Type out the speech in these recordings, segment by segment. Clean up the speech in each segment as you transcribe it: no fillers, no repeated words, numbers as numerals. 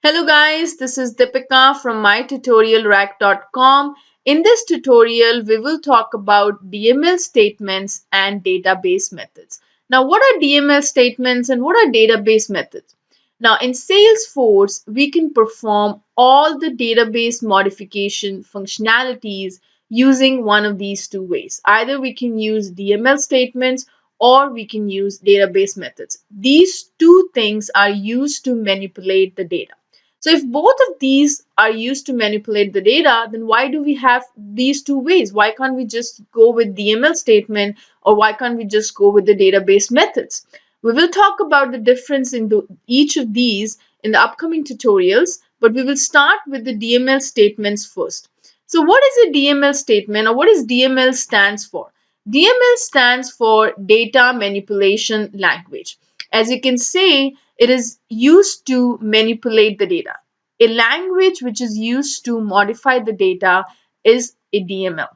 Hello guys, this is Deepika from MyTutorialRack.com. In this tutorial, we will talk about DML statements and database methods. Now, what are DML statements and what are database methods? Now, in Salesforce, we can perform all the database modification functionalities using one of these two ways. Either we can use DML statements or we can use database methods. These two things are used to manipulate the data. So if both of these are used to manipulate the data, then why do we have these two ways? Why can't we just go with DML statement, or why can't we just go with the database methods? We will talk about the difference in each of these in the upcoming tutorials, but we will start with the DML statements first. So what is a DML statement, or what is DML stands for? DML stands for data manipulation language. As you can say, it is used to manipulate the data. A language which is used to modify the data is a DML.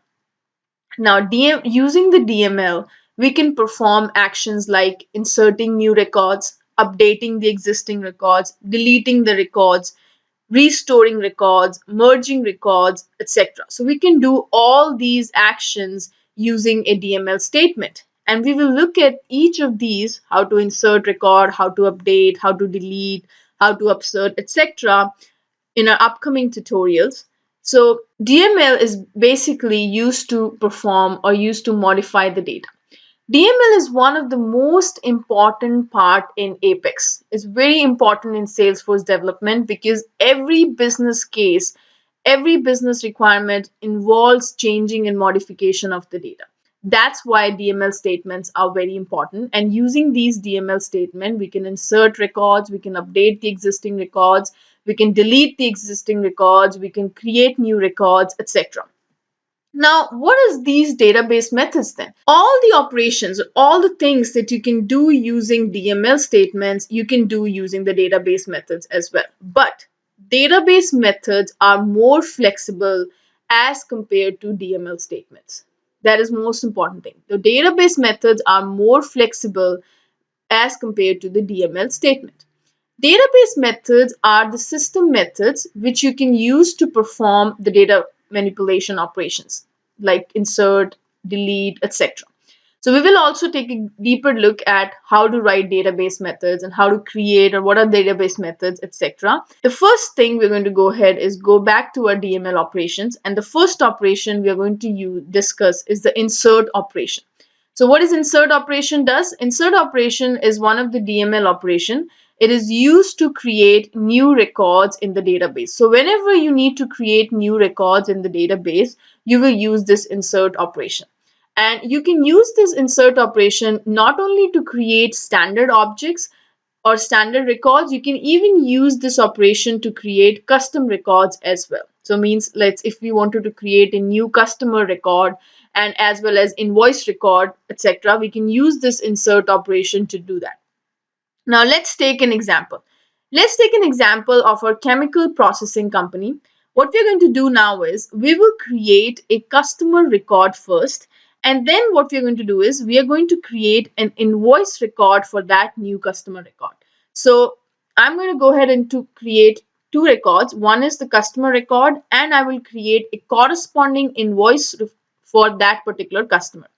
Now, using the DML, we can perform actions like inserting new records, updating the existing records, deleting the records, restoring records, merging records, etc. So we can do all these actions using a DML statement. And we will look at each of these, how to insert record, how to update, how to delete, how to upsert, etc. in our upcoming tutorials. So DML is basically used to perform or used to modify the data. DML is one of the most important part in Apex. It's very important in Salesforce development because every business case, every business requirement involves changing and modification of the data. That's why DML statements are very important. And using these DML statements, we can insert records, we can update the existing records, we can delete the existing records, we can create new records, etc. Now, what is these database methods then? All the operations, all the things that you can do using DML statements, you can do using the database methods as well. But database methods are more flexible as compared to DML statements. That is most important thing. The database methods are more flexible as compared to the DML statement. Database methods are the system methods which you can use to perform the data manipulation operations like insert, delete, etc. So we will also take a deeper look at how to write database methods and how to create or what are database methods, etc. The first thing we're going to go ahead is go back to our DML operations, and the first operation we are going to discuss is the insert operation. So what is insert operation does? Insert operation is one of the DML operation. It is used to create new records in the database. So whenever you need to create new records in the database, you will use this insert operation. And you can use this insert operation not only to create standard objects or standard records, you can even use this operation to create custom records as well. So means if we wanted to create a new customer record and as well as invoice record, etc., we can use this insert operation to do that. Now let's take an example. Let's take an example of our chemical processing company. What we're going to do now is we will create a customer record first, and then what we're going to do is we are going to create an invoice record for that new customer record. So I'm going to go ahead and to create two records. One is the customer record, and I will create a corresponding invoice for that particular customer.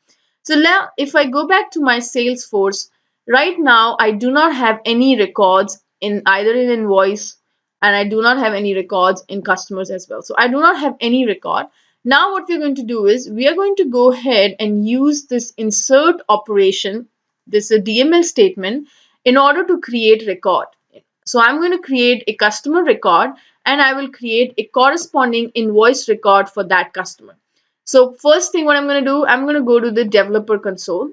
So now if I go back to my Salesforce, right now I do not have any records in either in invoice, and I do not have any records in customers as well. So I do not have any record. Now what we're going to do is we are going to go ahead and use this insert operation, this is a DML statement, in order to create record. So I'm going to create a customer record and I will create a corresponding invoice record for that customer. So first thing what I'm going to do, I'm going to go to the developer console.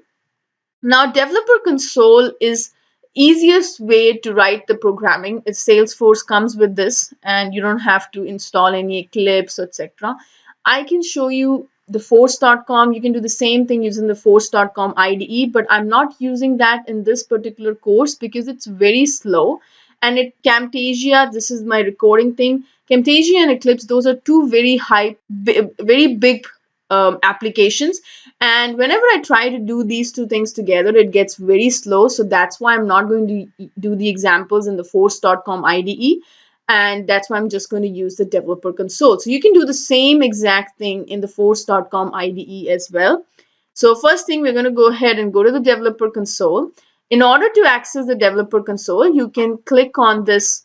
Now developer console is easiest way to write the programming. Salesforce comes with this and you don't have to install any Eclipse, etc. I can show you the force.com. You can do the same thing using the force.com IDE, but I'm not using that in this particular course because it's very slow. And Camtasia, this is my recording thing. Camtasia and Eclipse, those are two very very big applications, and whenever I try to do these two things together, it gets very slow. So that's why I'm not going to do the examples in the force.com IDE. And that's why I'm just going to use the developer console. So you can do the same exact thing in the force.com IDE as well. So first thing, we're going to go ahead and go to the developer console. In order to access the developer console, you can click on this,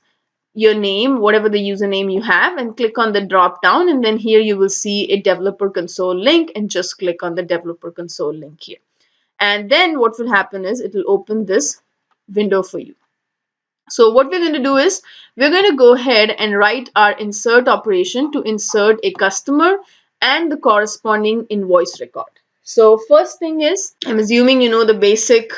your name, whatever the username you have, and click on the drop down, and then here you will see a developer console link, and just click on the developer console link here. And then what will happen is it will open this window for you. So what we're going to do is we're going to go ahead and write our insert operation to insert a customer and the corresponding invoice record. So first thing is, I'm assuming you know the basic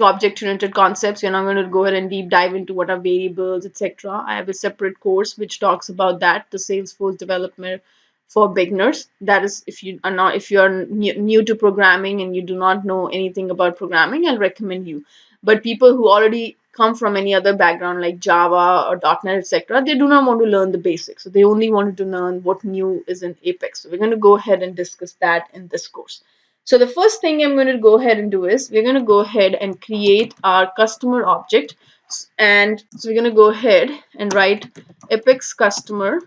object-oriented concepts. You're not going to go ahead and deep dive into what are variables, etc. I have a separate course which talks about that, the Salesforce development for beginners. That is, if you are new to programming and you do not know anything about programming, I'll recommend you. But people who already come from any other background like Java or .NET, etc., they do not want to learn the basics. So they only wanted to learn what new is in Apex. So we're going to go ahead and discuss that in this course. So the first thing I'm going to go ahead and do is we're going to go ahead and create our customer object. And so we're going to go ahead and write Apex customer.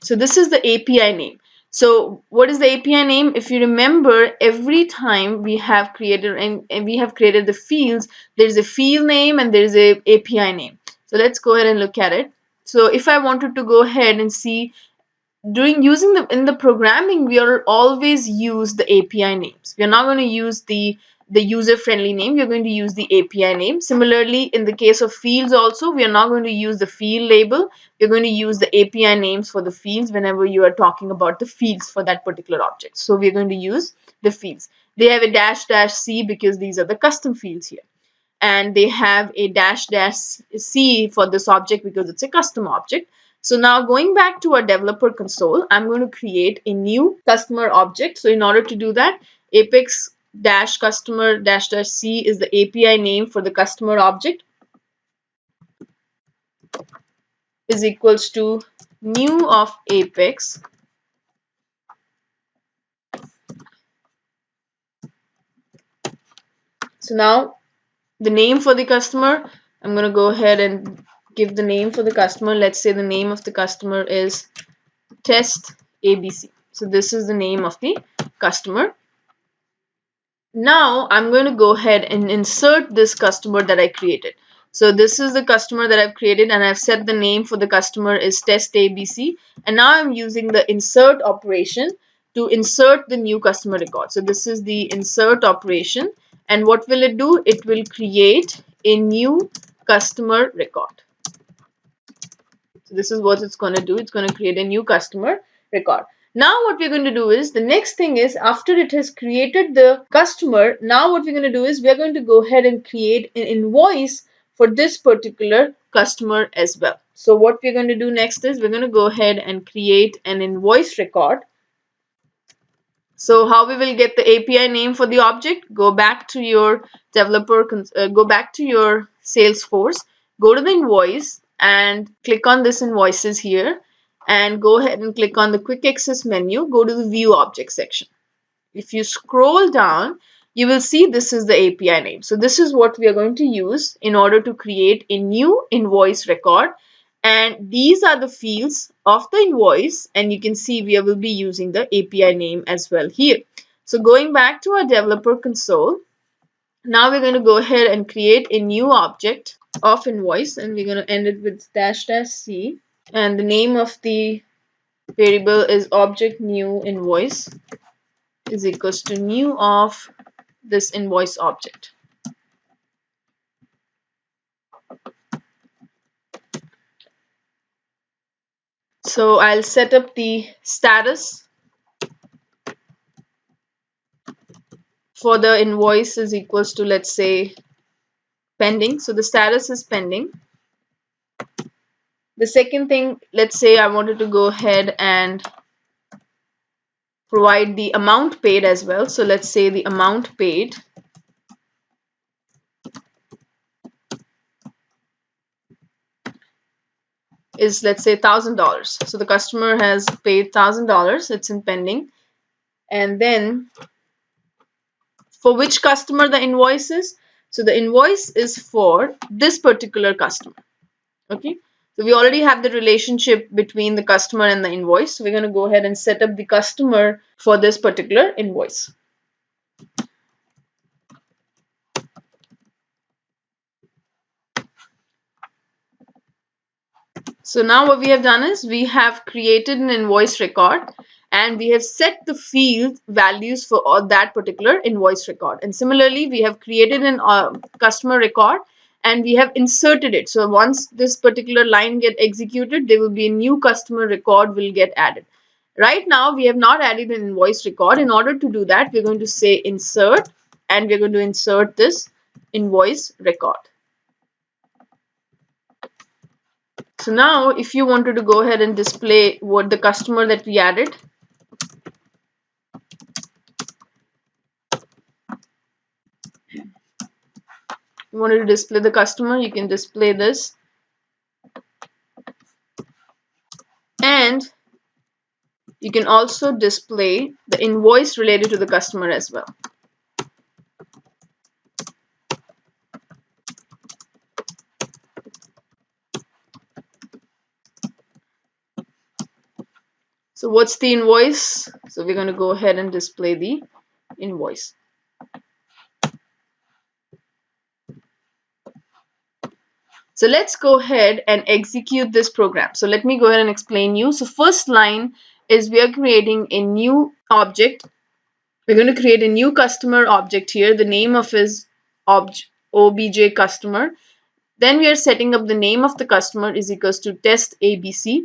So this is the API name. So what is the API name? If you remember, every time we have created and we have created the fields, there's a field name and there's a API name. So let's go ahead and look at it. So if I wanted to go ahead and see, in the programming, we are always use the API names. We are not going to use the user-friendly name. We're going to use the API name. Similarly, in the case of fields also, we are not going to use the field label. We're going to use the API names for the fields whenever you are talking about the fields for that particular object. So we're going to use the fields. They have a --c because these are the custom fields here. And they have a --c for this object because it's a custom object. So now going back to our developer console, I'm going to create a new customer object. So in order to do that, Apex customer --c is the API name for the customer object, is equals to new of Apex. So now the name for the customer, I'm going to go ahead and give the name for the customer. Let's say the name of the customer is test ABC. So this is the name of the customer. Now I'm going to go ahead and insert this customer that I created. So this is the customer that I've created, and I've set the name for the customer is test ABC. And now I'm using the insert operation to insert the new customer record. So this is the insert operation. And what will it do? It will create a new customer record. So this is what it's going to do. It's going to create a new customer record. Now what we're going to do is, the next thing is, after it has created the customer, now what we're going to do is we're going to go ahead and create an invoice for this particular customer as well. So what we're going to do next is we're going to go ahead and create an invoice record. So how we will get the API name for the object? Go back to your go back to your Salesforce, go to the invoice and click on this invoices here, and go ahead and click on the quick access menu, go to the view object section. If you scroll down, you will see this is the API name. So this is what we are going to use in order to create a new invoice record. And these are the fields of the invoice, and you can see we will be using the API name as well here. So going back to our developer console, now we're going to go ahead and create a new object of invoice, and we're going to end it with --c, and the name of the variable is object new invoice is equals to new of this invoice object. So I'll set up the status for the invoice is equals to, let's say, pending. So the status is pending. The second thing, let's say I wanted to go ahead and provide the amount paid as well. So let's say the amount paid is, let's say, $1,000. So the customer has paid $1,000. It's in pending. And then for which customer the invoice is? So the invoice is for this particular customer. Okay, so we already have the relationship between the customer and the invoice. So we're going to go ahead and set up the customer for this particular invoice. So now what we have done is we have created an invoice record and we have set the field values for all that particular invoice record. And similarly, we have created an customer record and we have inserted it. So once this particular line get executed, there will be a new customer record will get added. Right now, we have not added an invoice record. In order to do that, we're going to say insert and we're going to insert this invoice record. So now if you wanted to go ahead and display what the customer that we added, you wanted to display the customer, you can display this. And you can also display the invoice related to the customer as well. So what's the invoice? So we're going to go ahead and display the invoice. So let's go ahead and execute this program. So let me go ahead and explain you. So first line is we are creating a new object. We're going to create a new customer object here. The name of is obj customer. Then we are setting up the name of the customer is equals to test ABC.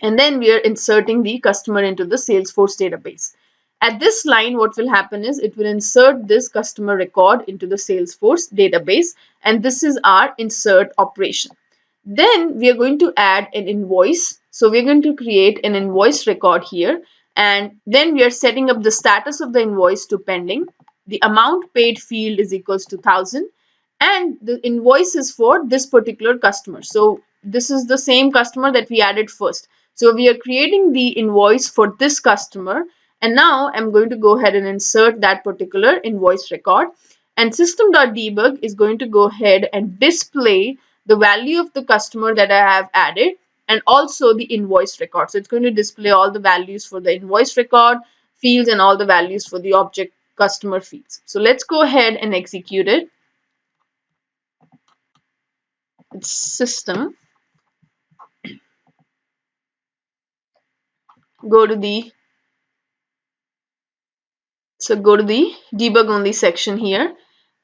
And then we are inserting the customer into the Salesforce database. At this line, what will happen is it will insert this customer record into the Salesforce database, and this is our insert operation. Then we are going to add an invoice. So we're going to create an invoice record here, and then we are setting up the status of the invoice to pending. The amount paid field is equals to 1000, and the invoice is for this particular customer. So this is the same customer that we added first. So we are creating the invoice for this customer, and now I'm going to go ahead and insert that particular invoice record, and system.debug is going to go ahead and display the value of the customer that I have added and also the invoice record. So it's going to display all the values for the invoice record fields and all the values for the object customer fields. So let's go ahead and execute it. It's system. Go to the debug only section here,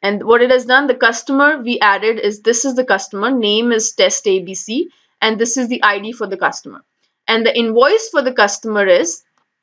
and what it has done, the customer we added is this is the customer name is test ABC, and this is the ID for the customer, and the invoice for the customer is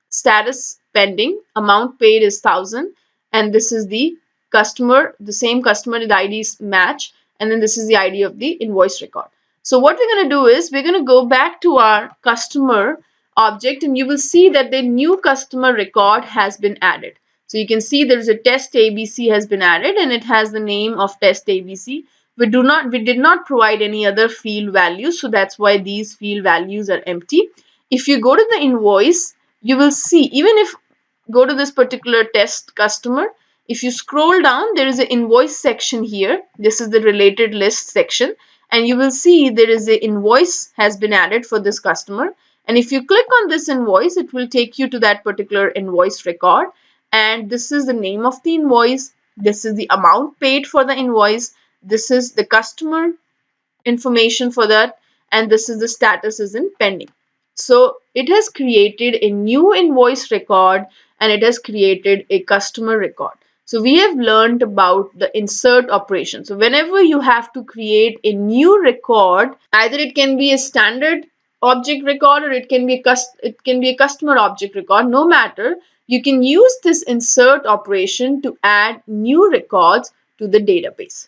status pending, amount paid is 1000, and this is the customer, the same customer, the IDs match, and then this is the ID of the invoice record. So what we're going to do is we're going to go back to our customer object, and you will see that the new customer record has been added. So you can see there's a test ABC has been added and it has the name of test ABC. We did not provide any other field values, so that's why these field values are empty. If you go to the invoice, you will see, even if go to this particular test customer, if you scroll down, there is an invoice section here. This is the related list section, and you will see there is an invoice has been added for this customer. And if you click on this invoice, it will take you to that particular invoice record. And this is the name of the invoice. This is the amount paid for the invoice. This is the customer information for that. And this is the status is in pending. So it has created a new invoice record and it has created a customer record. So we have learned about the insert operation. So whenever you have to create a new record, either it can be a standard object record or it can be a customer object record, no matter, you can use this insert operation to add new records to the database.